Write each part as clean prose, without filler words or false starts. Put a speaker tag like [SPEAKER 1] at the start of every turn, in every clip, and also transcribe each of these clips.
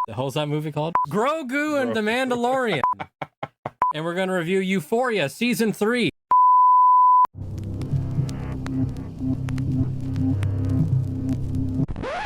[SPEAKER 1] The hell's that movie called? Grogu and the Mandalorian. And we're going to review Euphoria Season 3.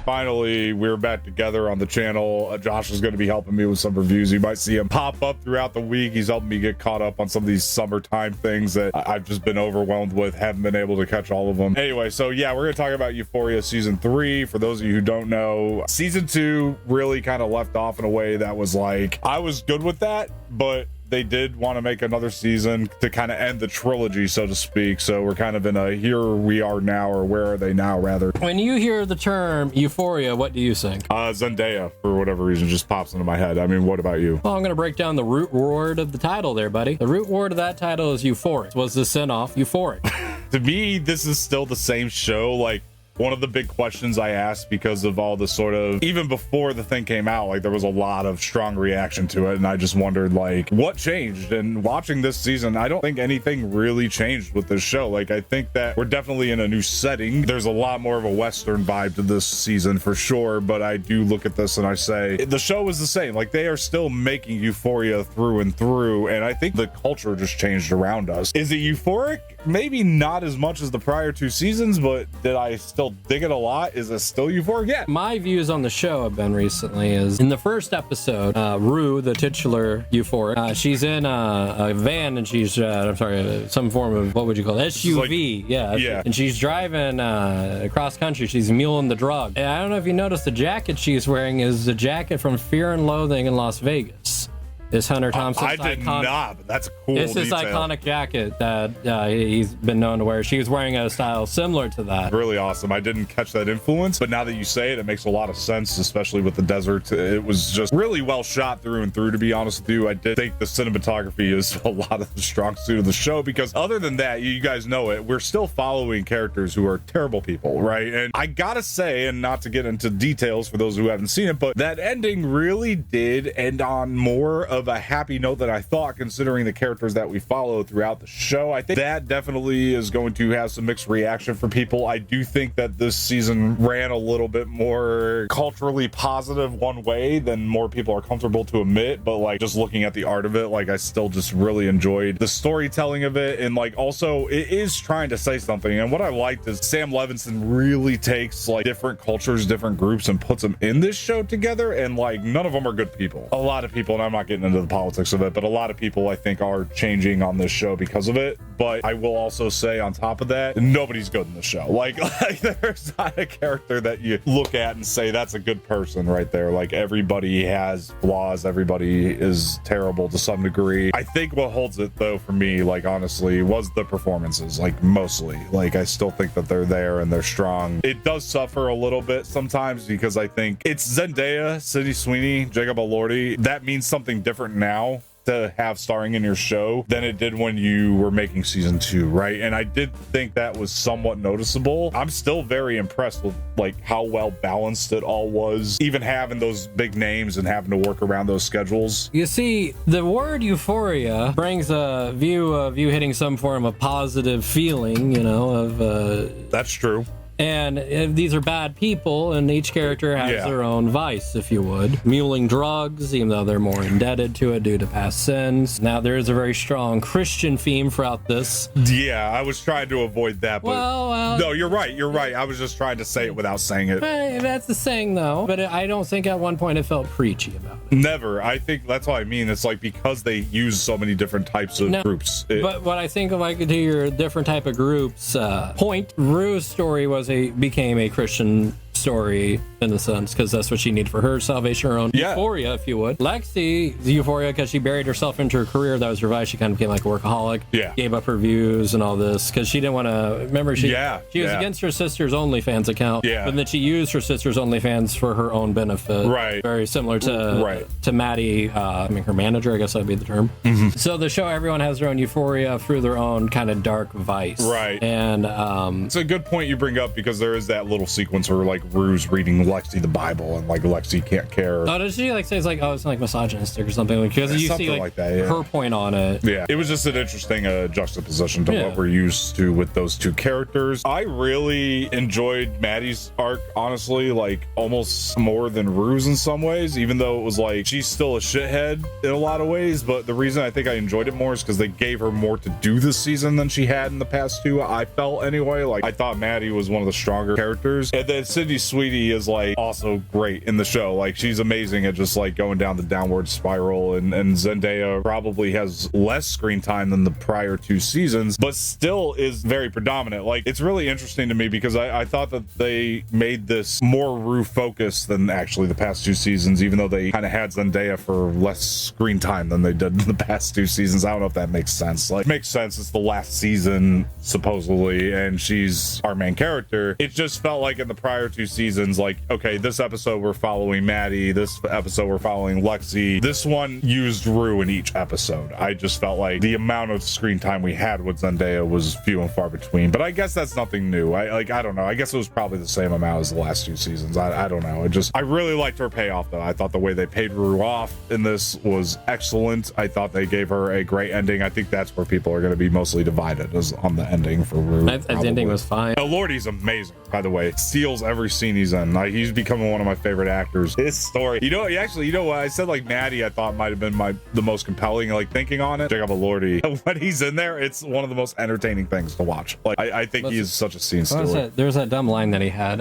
[SPEAKER 2] Finally, we're back together on the channel. Josh is going to be helping me with some reviews. You might see him pop up throughout the week. He's helping me get caught up on some of these summertime things that I've just been overwhelmed with. Haven't been able to catch all of them. Anyway, so yeah, we're going to talk about Euphoria Season 3. For those of you who don't know, Season 2 really kind of left off in a way that was like, I was good with that, but they did want to make another season to kind of end the trilogy, so to speak. So we're kind of in a here we are now, or where are they now, rather.
[SPEAKER 1] When you hear the term Euphoria, what do you think?
[SPEAKER 2] Zendaya, for whatever reason, just pops into my head. I mean, what about you?
[SPEAKER 1] Well, I'm going to break down the root word of the title there, buddy. The root word of that title is euphoric. Was the sin-off euphoric?
[SPEAKER 2] To me, this is still the same show. Like, one of the big questions I asked, because of all the sort of, even before the thing came out, like there was a lot of strong reaction to it, and I just wondered like what changed. And watching this season, I don't think anything really changed with this show. Like, I think that we're definitely in a new setting. There's a lot more of a Western vibe to this season for sure, but I do look at this and I say the show is the same. Like, they are still making Euphoria through and through, and I think the culture just changed around us. Is it euphoric? Maybe not as much as the prior two seasons, but did I still dig it a lot? Is it still euphoric? Yeah.
[SPEAKER 1] My views on the show have been recently is in the first episode, Rue, the titular euphoric, she's in a van and she's some form of, what would you call it, SUV.
[SPEAKER 2] Like,
[SPEAKER 1] yeah, and she's driving across country. She's muling the drug, and I don't know if you noticed, the jacket she's wearing is the jacket from Fear and Loathing in Las Vegas. Is Hunter Thompson's
[SPEAKER 2] I did not, but that's a cool
[SPEAKER 1] It's his
[SPEAKER 2] detail.
[SPEAKER 1] iconic jacket that he's been known to wear. She was wearing a style similar to that.
[SPEAKER 2] Really awesome. I didn't catch that influence, but now that you say it, it makes a lot of sense, especially with the desert. It was just really well shot through and through, to be honest with you. I did think the cinematography is a lot of the strong suit of the show, because other than that, you guys know it, we're still following characters who are terrible people, right? And I gotta say, and not to get into details for those who haven't seen it, but that ending really did end on more of a happy note than I thought, considering the characters that we follow throughout the show. I think that definitely is going to have some mixed reaction for people. I do think that this season ran a little bit more culturally positive one way than more people are comfortable to admit, but like, just looking at the art of it, like, I still just really enjoyed the storytelling of it. And like, also, it is trying to say something, and what I liked is Sam Levinson really takes like different cultures, different groups, and puts them in this show together, and like, none of them are good people. A lot of people, and I'm not getting into the politics of it, but a lot of people I think are changing on this show because of it. But I will also say, on top of that, nobody's good in the show. Like there's not a character that you look at and say that's a good person right there. Like, everybody has flaws, everybody is terrible to some degree. I think what holds it though for me, like, honestly, was the performances. Like, mostly, like, I still think that they're there and they're strong. It does suffer a little bit sometimes, because I think it's Zendaya, Sweeney, Jacob Elordi. That means something different now to have starring in your show than it did when you were making season 2, right? And I did think that was somewhat noticeable. I'm still very impressed with like how well balanced it all was, even having those big names and having to work around those schedules.
[SPEAKER 1] You see, the word euphoria brings a view of you hitting some form of positive feeling, you know, of
[SPEAKER 2] That's true.
[SPEAKER 1] And these are bad people, and each character has their own vice, if you would. Muling drugs, even though they're more indebted to it due to past sins. Now, there is a very strong Christian theme throughout this.
[SPEAKER 2] Yeah, I was trying to avoid that, but
[SPEAKER 1] well,
[SPEAKER 2] no, you're right. I was just trying to say it without saying it.
[SPEAKER 1] That's the saying, though. But I don't think at one point it felt preachy about it.
[SPEAKER 2] Never. I think that's what I mean. It's like, because they use so many different types of groups.
[SPEAKER 1] But what I think of, like, to your different type of groups, point, Rue's story became a Christian story in the sense, because that's what she needed for her salvation, her own euphoria, if you would. Lexi's euphoria, because she buried herself into her career that was her vice. She kind of became like a workaholic. Gave up her views and all this because she didn't want to. Remember, she was against her sister's OnlyFans account. But then she used her sister's OnlyFans for her own benefit. Right. Very similar to Maddie, I mean, her manager, I guess that'd be the term. So the show, everyone has their own euphoria through their own kind of dark vice. Right. And
[SPEAKER 2] it's a good point you bring up, because there is that little sequence where like Rue's reading Lexi the Bible and like Lexi can't care.
[SPEAKER 1] Oh, did she like say it's like, oh, it's like misogynistic or something? Like, because you see like
[SPEAKER 2] that, yeah.
[SPEAKER 1] her point on it.
[SPEAKER 2] Yeah, it was just an interesting juxtaposition to
[SPEAKER 1] Yeah.
[SPEAKER 2] what we're used to with those two characters. I really enjoyed Maddie's arc, honestly, like almost more than Rue's in some ways, even though it was like she's still a shithead in a lot of ways. But the reason I think I enjoyed it more is because they gave her more to do this season than she had in the past two. I felt anyway. Like, I thought Maddie was one of the stronger characters, and then Sydney Sweeney is like also great in the show. Like, she's amazing at just like going down the downward spiral, and Zendaya probably has less screen time than the prior two seasons, but still is very predominant. Like, it's really interesting to me because I thought that they made this more Rue focused than actually the past two seasons, even though they kind of had Zendaya for less screen time than they did in the past two seasons. I don't know if that makes sense. Like, it makes sense. It's the last season supposedly, and she's our main character. It just felt like in the prior two seasons, like, okay, this episode we're following Maddie, this episode we're following Lexi. This one used Rue in each episode. I just felt like the amount of screen time we had with Zendaya was few and far between, but I guess that's nothing new. I don't know. I guess it was probably the same amount as the last two seasons. I don't know. I really liked her payoff though. I thought the way they paid Rue off in this was excellent. I thought they gave her a great ending. I think that's where people are going to be mostly divided, is on the ending for Rue.
[SPEAKER 1] The ending was fine.
[SPEAKER 2] Elordi's amazing, by the way. Steals every scene he's in. Like, he's becoming one of my favorite actors. His story, you know what I said, like Maddie I thought might have been the most compelling, like thinking on it. Check out Elordi. When he's in there, it's one of the most entertaining things to watch. Like, I think he is such a scene stealer.
[SPEAKER 1] There was that dumb line that he had.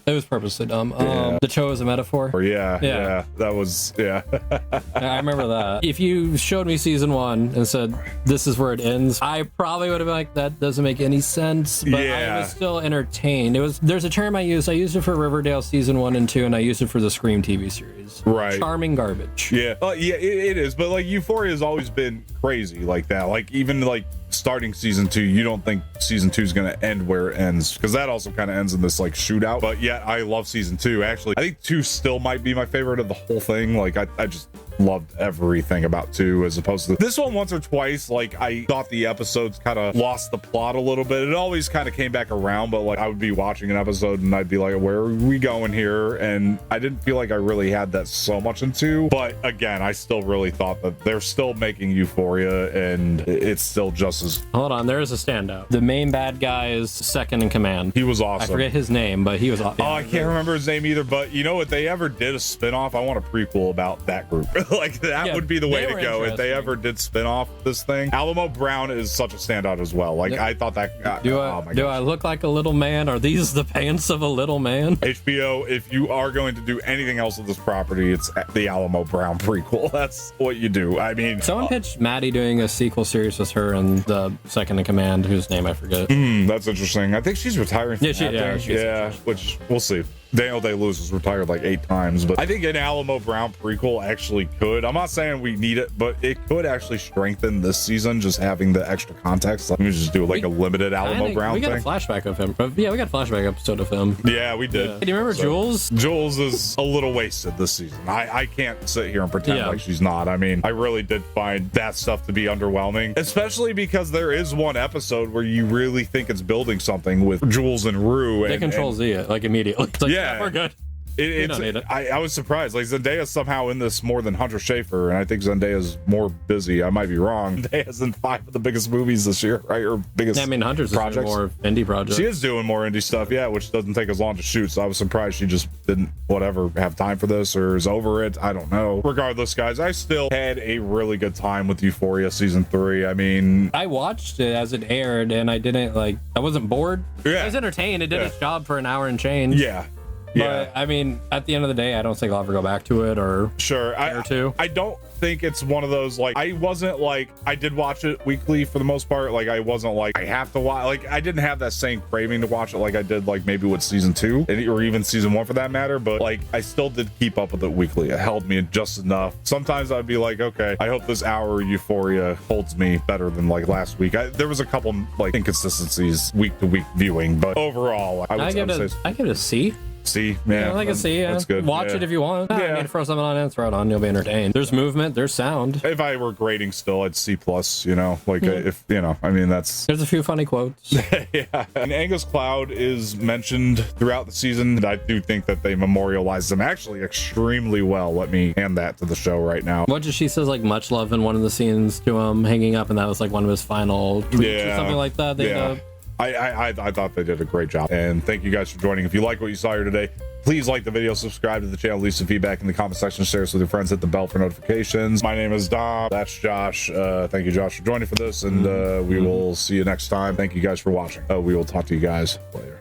[SPEAKER 1] It was purposely dumb. The show is a metaphor.
[SPEAKER 2] Yeah, that was
[SPEAKER 1] I remember that. If you showed me season 1 and said this is where it ends, I probably would have been like, that doesn't make any sense, but I was still entertained. There's a term I used it for Riverdale season 1 and 2, and I used it for the Scream TV series.
[SPEAKER 2] Right.
[SPEAKER 1] Charming garbage.
[SPEAKER 2] Yeah. It is, but like Euphoria has always been crazy like that. Like, even like starting season 2, you don't think season 2 is going to end where it ends, because that also kind of ends in this like shootout. But yet I love season 2. Actually, I think 2 still might be my favorite of the whole thing. Like, I just loved everything about 2, as opposed to this one. Once or twice, like, I thought the episodes kind of lost the plot a little bit. It always kind of came back around, but like, I would be watching an episode and I'd be like, where are we going here? And I didn't feel like I really had that so much in 2. But again, I still really thought that they're still making Euphoria, and it's still just as...
[SPEAKER 1] Hold on, there is a standout. The main bad guy is second in command.
[SPEAKER 2] He was awesome.
[SPEAKER 1] I forget his name, but he was awesome.
[SPEAKER 2] I can't remember his name either, but you know, if they ever did a spinoff, I want a prequel about that group. Like, that would be the way to go if they ever did spin off this thing. Alamo Brown is such a standout as well. Like, I thought that...
[SPEAKER 1] Do I look like a little man? Are these the pants of a little man?
[SPEAKER 2] HBO, if you are going to do anything else with this property, it's the Alamo Brown prequel. That's what you do. I mean...
[SPEAKER 1] Someone pitched Maddie doing a sequel series with her and the second in command, whose name I forget.
[SPEAKER 2] That's interesting. I think she's retiring from
[SPEAKER 1] Yeah,
[SPEAKER 2] which we'll see. Daniel Day-Lewis was retired like 8 times, but I think an Alamo Brown prequel actually could. I'm not saying we need it, but it could actually strengthen this season, just having the extra context. Let me just do like a limited Alamo Brown thing.
[SPEAKER 1] We got a flashback of him. Yeah, we got a flashback episode of him.
[SPEAKER 2] Yeah, we did.
[SPEAKER 1] Yeah. Do you remember Jules?
[SPEAKER 2] Jules is a little wasted this season. I can't sit here and pretend like she's not. I mean, I really did find that stuff to be underwhelming, especially because there is one episode where you really think it's building something with Jules and Rue.
[SPEAKER 1] They control Z it like immediately. It's like, yeah, we're good.
[SPEAKER 2] I was surprised. Like, Zendaya's somehow in this more than Hunter Schafer, and I think Zendaya's more busy. I might be wrong. Zendaya's in 5 of the biggest movies this year, right? Or biggest.
[SPEAKER 1] Yeah, I mean, Hunter's projects. Doing more indie projects.
[SPEAKER 2] She is doing more indie stuff, yeah, which doesn't take as long to shoot. So I was surprised she just didn't have time for this, or is over it. I don't know. Regardless, guys, I still had a really good time with Euphoria season 3. I mean,
[SPEAKER 1] I watched it as it aired, and I wasn't bored. Yeah, I was entertained. It did its job for an hour and change.
[SPEAKER 2] Yeah.
[SPEAKER 1] But I mean, at the end of the day, I don't think I'll ever go back to it or two.
[SPEAKER 2] I don't think it's one of those, like, I wasn't like, I did watch it weekly for the most part. Like, I wasn't like, I have to watch, like, I didn't have that same craving to watch it like I did, like, maybe with season 2 or even season 1 for that matter. But like, I still did keep up with it weekly. It held me just enough. Sometimes I'd be like, okay, I hope this hour Euphoria holds me better than like last week. There was a couple like inconsistencies week to week viewing, but overall, I give it a C. C, yeah,
[SPEAKER 1] like a C. Yeah.
[SPEAKER 2] That's good.
[SPEAKER 1] Watch it if you want. I mean, throw something on and throw it on. You'll be entertained. There's movement. There's sound.
[SPEAKER 2] If I were grading still, I'd C plus. You know, like if you know, I mean, that's.
[SPEAKER 1] There's a few funny quotes.
[SPEAKER 2] Yeah, and Angus Cloud is mentioned throughout the season. I do think that they memorialize them actually extremely well. Let me hand that to the show right now.
[SPEAKER 1] What did she says? Like much love in one of the scenes to him hanging up, and that was like one of his final tweets or something like that.
[SPEAKER 2] I thought they did a great job, and thank you guys for joining. If you like what you saw here today, please like the video, subscribe to the channel, leave some feedback in the comment section, share this with your friends, hit the bell for notifications. My name is Dom. That's Josh. Thank you, Josh, for joining for this, and we will see you next time. Thank you guys for watching. We will talk to you guys later.